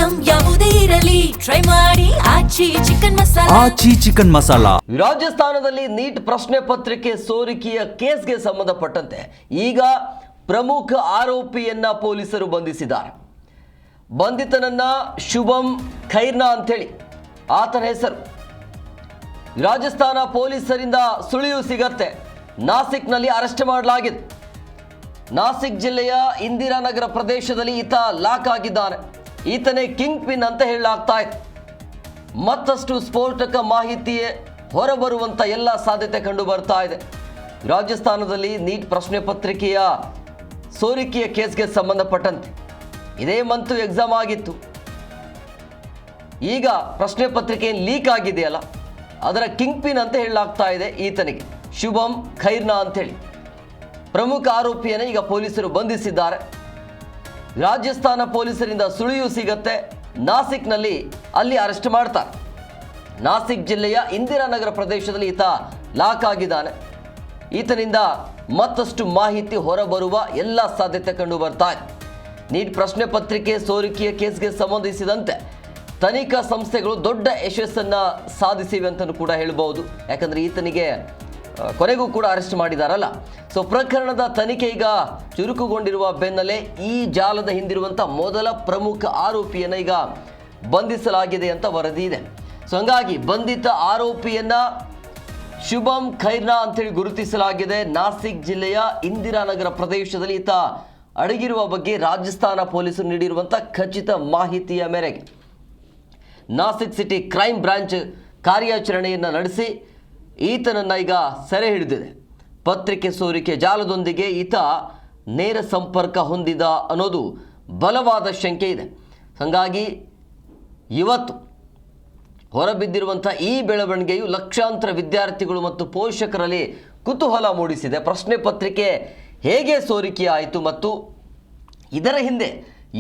Item ಯಾವುದೇ ಇರಲಿ try ಮಾಡಿ ಆಚಿ ಚಿಕನ್ ಮಸಾಲಾ. ರಾಜಸ್ಥಾನದಲ್ಲಿ ನೀಟ್ ಪ್ರಶ್ನೆ ಪತ್ರಿಕೆ ಸೋರಿಕೆಯ ಕೇಸ್ಗೆ ಸಂಬಂಧಪಟ್ಟಂತೆ ಈಗ ಪ್ರಮುಖ ಆರೋಪಿಯನ್ನ ಪೊಲೀಸರು ಬಂಧಿಸಿದ್ದಾರೆ. ಬಂಧಿತನನ್ನ ಶುಭಂ ಖೈರ್ನಾ ಅಂತೇಳಿ ಆತನ ಹೆಸರು. ರಾಜಸ್ಥಾನ ಪೊಲೀಸರಿಂದ ಸುಳಿವು ಸಿಗತ್ತೆ, ನಾಸಿಕ್ನಲ್ಲಿ ಅರೆಸ್ಟ್ ಮಾಡಲಾಗಿದೆ. ನಾಸಿಕ್ ಜಿಲ್ಲೆಯ ಇಂದಿರಾನಗರ ಪ್ರದೇಶದಲ್ಲಿ ಈತ ಲಾಕ್ ಆಗಿದ್ದಾನೆ. ಈತನೇ ಕಿಂಗ್ ಪಿನ್ ಅಂತ ಹೇಳಲಾಗ್ತಾ ಇತ್ತು. ಮತ್ತಷ್ಟು ಸ್ಫೋಟಕ ಮಾಹಿತಿ ಹೊರಬರುವಂತ ಎಲ್ಲ ಸಾಧ್ಯತೆ ಕಂಡು ಬರ್ತಾ ಇದೆ. ರಾಜಸ್ಥಾನದಲ್ಲಿ ನೀಟ್ ಪ್ರಶ್ನೆ ಪತ್ರಿಕೆಯ ಸೋರಿಕೆಯ ಕೇಸ್ಗೆ ಸಂಬಂಧಪಟ್ಟಂತೆ ಇದೇ ಮಂತು ಎಕ್ಸಾಮ್ ಆಗಿತ್ತು. ಈಗ ಪ್ರಶ್ನೆ ಪತ್ರಿಕೆ ಲೀಕ್ ಆಗಿದೆಯಲ್ಲ, ಅದರ ಕಿಂಗ್ ಪಿನ್ ಅಂತ ಹೇಳಲಾಗ್ತಾ ಇದೆ ಈತನಿಗೆ, ಶುಭಂ ಖೈರ್ನಾ ಅಂತೇಳಿ. ಪ್ರಮುಖ ಆರೋಪಿಯನ್ನು ಈಗ ಪೊಲೀಸರು ಬಂಧಿಸಿದ್ದಾರೆ. ರಾಜಸ್ಥಾನ ಪೊಲೀಸರಿಂದ ಸುಳಿವು ಸಿಗತ್ತೆ, ನಾಸಿಕ್ನಲ್ಲಿ ಅಲ್ಲಿ ಅರೆಸ್ಟ್ ಮಾಡ್ತಾರೆ. ನಾಸಿಕ್ ಜಿಲ್ಲೆಯ ಇಂದಿರಾನಗರ ಪ್ರದೇಶದಲ್ಲಿ ಈತ ಲಾಕ್ ಆಗಿದ್ದಾನೆ. ಈತನಿಂದ ಮತ್ತಷ್ಟು ಮಾಹಿತಿ ಹೊರಬರುವ ಎಲ್ಲ ಸಾಧ್ಯತೆ ಕಂಡು ಬರ್ತಾ ಇದೆ. ನೀಟ್ ಪ್ರಶ್ನೆ ಪತ್ರಿಕೆ ಸೋರಿಕೆಯ ಕೇಸ್ಗೆ ಸಂಬಂಧಿಸಿದಂತೆ ತನಿಖಾ ಸಂಸ್ಥೆಗಳು ದೊಡ್ಡ ಯಶಸ್ಸನ್ನು ಸಾಧಿಸಿವೆ ಅಂತಲೂ ಕೂಡ ಹೇಳ್ಬೋದು. ಯಾಕಂದರೆ ಈತನಿಗೆ ಕೊನೆಗೂ ಕೂಡ ಅರೆಸ್ಟ್ ಮಾಡಿದಾರಲ್ಲ. ಸೊ ಪ್ರಕರಣದ ತನಿಖೆ ಈಗ ಚುರುಕುಗೊಂಡಿರುವ ಬೆನ್ನಲ್ಲೇ ಈ ಜಾಲದ ಹಿಂದಿರುವಂಥ ಮೊದಲ ಪ್ರಮುಖ ಆರೋಪಿಯನ್ನು ಈಗ ಬಂಧಿಸಲಾಗಿದೆ ಅಂತ ವರದಿ ಇದೆ. ಸೊ ಹಂಗಾಗಿ ಬಂಧಿತ ಆರೋಪಿಯನ್ನ ಶುಭಂ ಖೈರ್ನಾ ಅಂತೇಳಿ ಗುರುತಿಸಲಾಗಿದೆ. ನಾಸಿಕ್ ಜಿಲ್ಲೆಯ ಇಂದಿರಾನಗರ ಪ್ರದೇಶದಲ್ಲಿ ಈತ ಅಡಗಿರುವ ಬಗ್ಗೆ ರಾಜಸ್ಥಾನ ಪೊಲೀಸರು ನೀಡಿರುವಂಥ ಖಚಿತ ಮಾಹಿತಿಯ ಮೇರೆಗೆ ನಾಸಿಕ್ ಸಿಟಿ ಕ್ರೈಮ್ ಬ್ರಾಂಚ್ ಕಾರ್ಯಾಚರಣೆಯನ್ನು ನಡೆಸಿ ಈತನನ್ನು ಈಗ ಸೆರೆ ಹಿಡಿದಿದೆ. ಪತ್ರಿಕೆ ಸೋರಿಕೆ ಜಾಲದೊಂದಿಗೆ ಈತ ನೇರ ಸಂಪರ್ಕ ಹೊಂದಿದ ಅನ್ನೋದು ಬಲವಾದ ಶಂಕೆ ಇದೆ. ಹಾಗಾಗಿ ಇವತ್ತು ಹೊರಬಿದ್ದಿರುವಂಥ ಈ ಬೆಳವಣಿಗೆಯು ಲಕ್ಷಾಂತರ ವಿದ್ಯಾರ್ಥಿಗಳು ಮತ್ತು ಪೋಷಕರಲ್ಲಿ ಕುತೂಹಲ ಮೂಡಿಸಿದೆ. ಪ್ರಶ್ನೆ ಪತ್ರಿಕೆ ಹೇಗೆ ಸೋರಿಕೆಯಾಯಿತು ಮತ್ತು ಇದರ ಹಿಂದೆ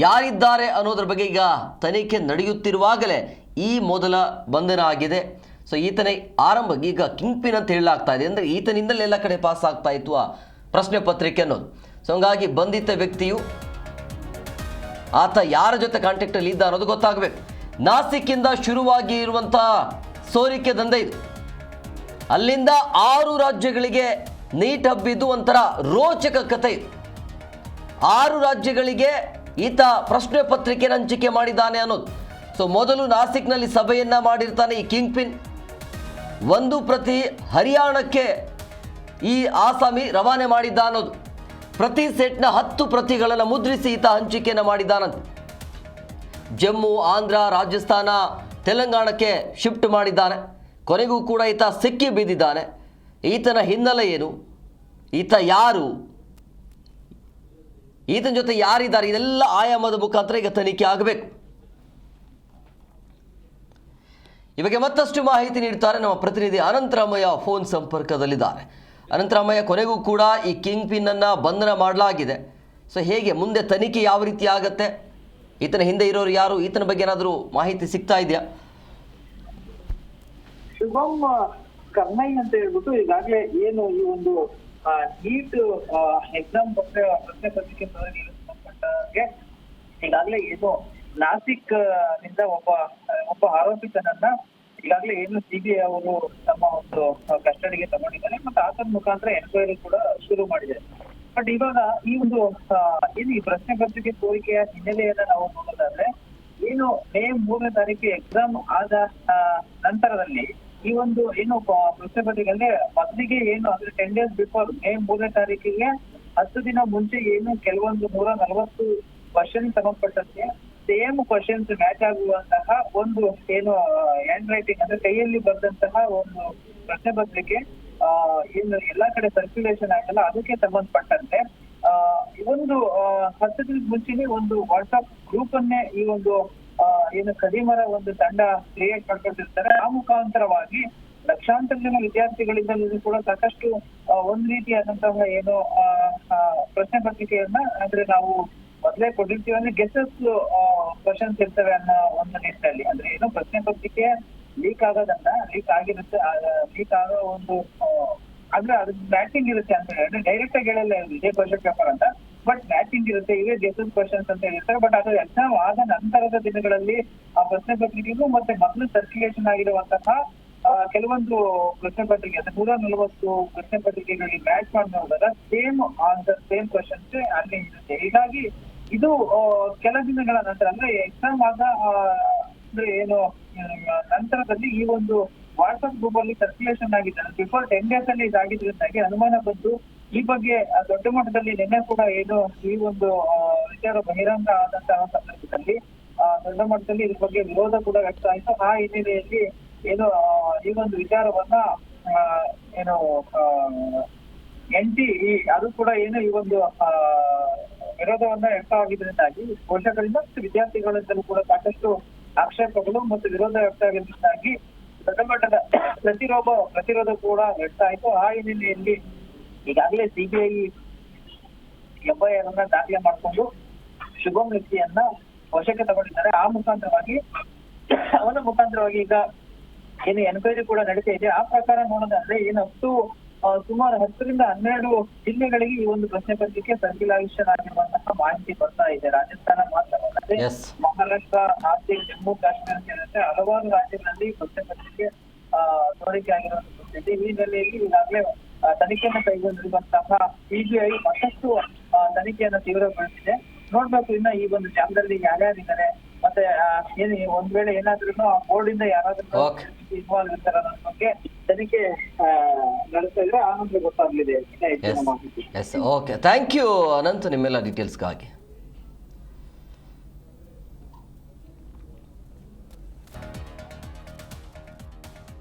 ಯಾರಿದ್ದಾರೆ ಅನ್ನೋದ್ರ ಬಗ್ಗೆ ಈಗ ತನಿಖೆ ನಡೆಯುತ್ತಿರುವಾಗಲೇ ಈ ಮೊದಲ ಬಂಧನ ಆಗಿದೆ. ಸೊ ಈತನೇ ಆರಂಭ ಈಗ ಕಿಂಗ್ ಪಿನ್ ಅಂತ ಹೇಳಲಾಗ್ತಾ ಇದೆ. ಅಂದರೆ ಈತನಿಂದಲೇ ಎಲ್ಲ ಕಡೆ ಪಾಸ್ ಆಗ್ತಾ ಇತ್ತು ಆ ಪ್ರಶ್ನೆ ಪತ್ರಿಕೆ ಅನ್ನೋದು. ಸೊ ಹಂಗಾಗಿ ಬಂಧಿತ ವ್ಯಕ್ತಿಯು ಆತ ಯಾರ ಜೊತೆ ಕಾಂಟ್ಯಾಕ್ಟಲ್ಲಿ ಇದ್ದ ಅನ್ನೋದು ಗೊತ್ತಾಗಬೇಕು. ನಾಸಿಕ್ಕಿಂದ ಶುರುವಾಗಿ ಇರುವಂಥ ಸೋರಿಕೆ ದಂಧೆ ಇದು. ಅಲ್ಲಿಂದ 6 ರಾಜ್ಯಗಳಿಗೆ ನೀಟ್ ಹಬ್ಬಿದ್ದು ಒಂಥರ ರೋಚಕ ಕಥೆ ಇದು. 6 ರಾಜ್ಯಗಳಿಗೆ ಈತ ಪ್ರಶ್ನೆ ಪತ್ರಿಕೆ ಹಂಚಿಕೆ ಮಾಡಿದ್ದಾನೆ ಅನ್ನೋದು. ಸೊ ಮೊದಲು ನಾಸಿಕ್ನಲ್ಲಿ ಸಭೆಯನ್ನ ಮಾಡಿರ್ತಾನೆ ಈ ಕಿಂಗ್ ಪಿನ್. 1 ಪ್ರತಿ ಹರಿಯಾಣಕ್ಕೆ ಈ ಆಸಾಮಿ ರವಾನೆ ಮಾಡಿದ್ದ ಅನ್ನೋದು. ಪ್ರತಿ ಸೆಟ್ನ 10 ಪ್ರತಿಗಳನ್ನು ಮುದ್ರಿಸಿ ಈತ ಹಂಚಿಕೆಯನ್ನು ಮಾಡಿದ್ದಾನಂತೆ. ಜಮ್ಮು, ಆಂಧ್ರ, ರಾಜಸ್ಥಾನ, ತೆಲಂಗಾಣಕ್ಕೆ ಶಿಫ್ಟ್ ಮಾಡಿದ್ದಾನೆ. ಕೊನೆಗೂ ಕೂಡ ಈತ ಸಿಕ್ಕಿ ಬಿದ್ದಿದ್ದಾನೆ. ಈತನ ಹಿನ್ನೆಲೆ ಏನು, ಈತ ಯಾರು, ಈತನ ಜೊತೆ ಯಾರಿದ್ದಾರೆ, ಇದೆಲ್ಲ ಆಯಾಮದ ಮುಖಾಂತರ ಈಗ ತನಿಖೆ ಆಗಬೇಕು. ಇವಾಗ ಮತ್ತಷ್ಟು ಮಾಹಿತಿ ನೀಡ್ತಾರೆ ನಮ್ಮ ಪ್ರತಿನಿಧಿ ಅನಂತರಾಮಯ್ಯ ಫೋನ್ ಸಂಪರ್ಕದಲ್ಲಿದ್ದಾರೆ. ಅನಂತರಾಮಯ್ಯ, ಕೊನೆಗೂ ಕೂಡ ಈ ಕಿಂಗ್ ಪಿನ್ ಅನ್ನ ಬಂಧನ ಮಾಡಲಾಗಿದೆ. ಸೊ ಹೇಗೆ ಮುಂದೆ ತನಿಖೆ ಯಾವ ರೀತಿ ಆಗತ್ತೆ, ಈತನ ಹಿಂದೆ ಇರೋರು ಯಾರು, ಈತನ ಬಗ್ಗೆ ಏನಾದರೂ ಮಾಹಿತಿ ಸಿಗ್ತಾ ಇದೆಯಾ? ಶುಭಂ ಕರ್ನೈ ಅಂತ ಹೇಳ್ಬಿಟ್ಟು ಈಗಾಗಲೇ ಏನು ಈ ಒಂದು ನೀಟ್ ಎಕ್ಸಾಮ್ ಪ್ರಶ್ನೆ ಪತ್ರಿಕೆ ಸಂಬಂಧಪಟ್ಟಾಗೆ ಈಗಾಗಲೇ ಏನು ನಾಸಿಕ್ ನಿಂದ ಒಬ್ಬ ಆರೋಪಿತನನ್ನ ಈಗಾಗಲೇ ಏನು ಸಿಬಿಐ ಅವರು ತಮ್ಮ ಒಂದು ಕಸ್ಟಡಿಗೆ ತಗೊಂಡಿದ್ದಾರೆ ಮತ್ತೆ ಆತನ ಮುಖಾಂತರ ಎನ್ಕ್ವೈರಿ ಕೂಡ ಶುರು ಮಾಡಿದ್ದಾರೆ. ಬಟ್ ಇವಾಗ ಈ ಒಂದು ಏನು ಈ ಪ್ರಶ್ನೆ ಪತ್ರಿಕೆ ಸೋರಿಕೆಯ ಹಿನ್ನೆಲೆಯನ್ನ ನಾವು ನೋಡೋದಾದ್ರೆ ಏನು ಮೇ 3ನೇ ತಾರೀಕು ಎಕ್ಸಾಮ್ ಆದ ನಂತರದಲ್ಲಿ ಈ ಒಂದು ಏನು ಪ್ರಶ್ನೆ ಪತ್ರಿಕೆ ಅಂದ್ರೆ ಮೊದಲಿಗೆ ಏನು ಅಂದ್ರೆ 10 days ಬಿಫೋರ್ ಮೇ 3ನೇ ತಾರೀಕಿಗೆ 10 ದಿನ ಮುಂಚೆ ಏನು ಕೆಲವೊಂದು 140 ಕ್ವಶನ್ ಸಂಬಂಧಪಟ್ಟಂತೆ ಸೇಮ್ ಕ್ವಶನ್ಸ್ ಮ್ಯಾಚ್ ಆಗುವಂತಹ ಒಂದು ಏನು ಹ್ಯಾಂಡ್ ರೈಟಿಂಗ್ ಅಂದ್ರೆ ಕೈಯಲ್ಲಿ ಬರೆದಂತಹ ಒಂದು ಪ್ರಶ್ನೆ ಪತ್ರಿಕೆ ಏನು ಎಲ್ಲಾ ಕಡೆ ಸರ್ಕ್ಯುಲೇಷನ್ ಆಗಲ್ಲ, ಅದಕ್ಕೆ ಸಂಬಂಧಪಟ್ಟಂತೆ ಒಂದು 10 ದಿನದ ಮುಂಚೆನೆ ಒಂದು ವಾಟ್ಸ್ಆಪ್ ಗ್ರೂಪ್ ಅನ್ನೇ ಈ ಒಂದು ಏನು ಕದಿಮರ ಒಂದು ತಂಡ ಕ್ರಿಯೇಟ್ ಮಾಡ್ಕೊತಿರ್ತಾರೆ. ಆ ಮುಖಾಂತರವಾಗಿ ಲಕ್ಷಾಂತರ ಜನ ವಿದ್ಯಾರ್ಥಿಗಳಿಂದಲೂ ಕೂಡ ಸಾಕಷ್ಟು ಒಂದ್ ರೀತಿಯಾದಂತಹ ಏನು ಪ್ರಶ್ನೆ ಪತ್ರಿಕೆಯನ್ನ ಅಂದ್ರೆ ನಾವು ಮೊದಲೇ ಕೊಟ್ಟಿರ್ತೀವಿ ಅಂದ್ರೆ ಗೆಸಸ್ ಕ್ವಶನ್ಸ್ ಇರ್ತವೆ ಅನ್ನೋ ಒಂದು ನಿಟ್ಟಿನಲ್ಲಿ ಅಂದ್ರೆ ಏನು ಪ್ರಶ್ನೆ ಪತ್ರಿಕೆ ಲೀಕ್ ಆಗೋದನ್ನ ಲೀಕ್ ಆಗಿರುತ್ತೆ, ಲೀಕ್ ಆಗೋ ಒಂದು ಅಂದ್ರೆ ಅದ್ರ ಮ್ಯಾಚಿಂಗ್ ಇರುತ್ತೆ ಅಂತ ಹೇಳಿದ್ರೆ ಡೈರೆಕ್ಟ್ ಆಗಿ ಹೇಳಲ್ಲ ಇದೇ ಕ್ವಶನ್ ಪೇಪರ್ ಅಂತ ಬಟ್ ಮ್ಯಾಚಿಂಗ್ ಇರುತ್ತೆ, ಇವೇ ಗೆಸಸ್ ಕ್ವಶನ್ಸ್ ಅಂತ ಹೇಳ್ತಾರೆ. ಬಟ್ ಅದು ಎಕ್ಸಾಮ್ ಆದ ನಂತರದ ದಿನಗಳಲ್ಲಿ ಆ ಪ್ರಶ್ನೆ ಪತ್ರಿಕೆಗೂ ಮತ್ತೆ ಮೊದಲು ಸರ್ಕ್ಯುಲೇಷನ್ ಆಗಿರುವಂತಹ ಕೆಲವೊಂದು ಪ್ರಶ್ನೆ ಪತ್ರಿಕೆ 140 ಪ್ರಶ್ನೆ ಪತ್ರಿಕೆಗಳಲ್ಲಿ ಮ್ಯಾಚ್ ಮಾಡಿ ನೋಡಿದಾಗ ಸೇಮ್ ಆನ್ಸರ್ ಸೇಮ್ ಕ್ವಶನ್ಸ್ ಅಲ್ಲಿ ಇರುತ್ತೆ. ಹೀಗಾಗಿ ಇದು ಕೆಲ ದಿನಗಳ ನಂತರ ಅಂದ್ರೆ ಎಕ್ಸಾಮ್ ಆದ ಅಂದ್ರೆ ಏನು ನಂತರದಲ್ಲಿ ಈ ಒಂದು ವಾಟ್ಸ್ಆಪ್ ಗ್ರೂಪ್ ಅಲ್ಲಿ ಸರ್ಕ್ಯುಲೇಷನ್ ಆಗಿದೆ. ಬಿಫೋರ್ 10 days ಅಲ್ಲಿ ಇದಾಗಿದ್ರಿಂದಾಗಿ ಅನುಮಾನ ಬಂದು ಈ ಬಗ್ಗೆ ದೊಡ್ಡ ಮಟ್ಟದಲ್ಲಿ ನಿನ್ನೆ ಕೂಡ ಏನು ಈ ಒಂದು ವಿಚಾರ ಬಹಿರಂಗ ಆದಂತಹ ಸಂದರ್ಭದಲ್ಲಿ ದೊಡ್ಡ ಮಟ್ಟದಲ್ಲಿ ಇದ್ರ ಬಗ್ಗೆ ವಿರೋಧ ಕೂಡ ವ್ಯಕ್ತ ಆಯಿತು. ಆ ಹಿನ್ನೆಲೆಯಲ್ಲಿ ಏನು ಈ ಒಂದು ವಿಚಾರವನ್ನ ಏನು NTE ಅದು ಕೂಡ ಏನು ಈ ಒಂದು ವಿರೋಧವನ್ನ ವ್ಯಕ್ತವಾಗಿದ್ದರಿಂದಾಗಿ ಪೋಷಕರಿಂದ ಮತ್ತು ವಿದ್ಯಾರ್ಥಿಗಳಿಂದಲೂ ಕೂಡ ಸಾಕಷ್ಟು ಆಕ್ಷೇಪಗಳು ಮತ್ತು ವಿರೋಧ ವ್ಯಕ್ತ ಆಗಿದ್ದರಿಂದಾಗಿ ದೊಡ್ಡ ಮಟ್ಟದ ಪ್ರತಿರೋಧ ಕೂಡ ವ್ಯಕ್ತ ಆಯಿತು. ಆ ಹಿನ್ನೆಲೆಯಲ್ಲಿ ಈಗಾಗಲೇ CBI FIR ಅನ್ನ ದಾಖಲೆ ಮಾಡಿಕೊಂಡು ಶುಭಂ ವ್ಯಕ್ತಿಯನ್ನ ವಶಕ್ಕೆ ತಗೊಂಡಿದ್ದಾರೆ. ಆ ಮುಖಾಂತರವಾಗಿ ಅವನ ಮುಖಾಂತರವಾಗಿ ಈಗ ಏನು ಎನ್ಕ್ವೈರಿ ಕೂಡ ನಡೀತಾ ಇದೆ. ಆ ಪ್ರಕಾರ ನೋಡೋದಾದ್ರೆ ಏನು ಸುಮಾರು 10 ರಿಂದ 12 ಜಿಲ್ಲೆಗಳಿಗೆ ಈ ಒಂದು ಪ್ರಶ್ನೆ ಪತ್ರಿಕೆ ಸರ್ಕ್ಯುಲೇಷನ್ ಆಗಿರುವಂತಹ ಮಾಹಿತಿ ಬರ್ತಾ ಇದೆ. ರಾಜಸ್ಥಾನ ಮಾತ್ರವಲ್ಲದೆ ಮಹಾರಾಷ್ಟ್ರ, ನಾಸಿಕ್, ಜಮ್ಮು ಕಾಶ್ಮೀರ ಸೇರಿದಂತೆ ಹಲವಾರು ರಾಜ್ಯಗಳಲ್ಲಿ ಪ್ರಶ್ನೆ ಪತ್ರಿಕೆ ಸೋರಿಕೆ ಆಗಿರುವಂತಹ ಪರಿಸ್ಥಿತಿ. ಈ ಹಿನ್ನೆಲೆಯಲ್ಲಿ ಈಗಾಗಲೇ ತನಿಖೆಯನ್ನು ಕೈಗೊಂಡಿರುವಂತಹ CBI ಮತ್ತಷ್ಟು ತನಿಖೆಯನ್ನು ತೀವ್ರಗೊಳಿಸಿದೆ. ನೋಡ್ಬೇಕು ಇನ್ನ ಈ ಒಂದು ಜಾಗದಲ್ಲಿ ಯಾರ್ಯಾರಿದ್ದಾರೆ ಮತ್ತೆ ಏನು ಒಂದ್ ವೇಳೆ ಏನಾದ್ರೂ ಬೋರ್ಡ್ ಇಂದ ಯಾರಾದ್ರೂ ಇನ್ವಾಲ್ವ್ ಇರ್ತಾರ ಅನ್ನೋ ಬಗ್ಗೆ ತನಿಖೆ ನಡೆಸ್ತಾ ಇದ್ರೆ ಆನಂತರ ಗೊತ್ತಾಗ್ಲಿದೆ. ಓಕೆ, ಥ್ಯಾಂಕ್ ಯು ಅನಂತ್ ನಿಮ್ಮೆಲ್ಲ ಡೀಟೇಲ್ಸ್ಗಾಗಿ.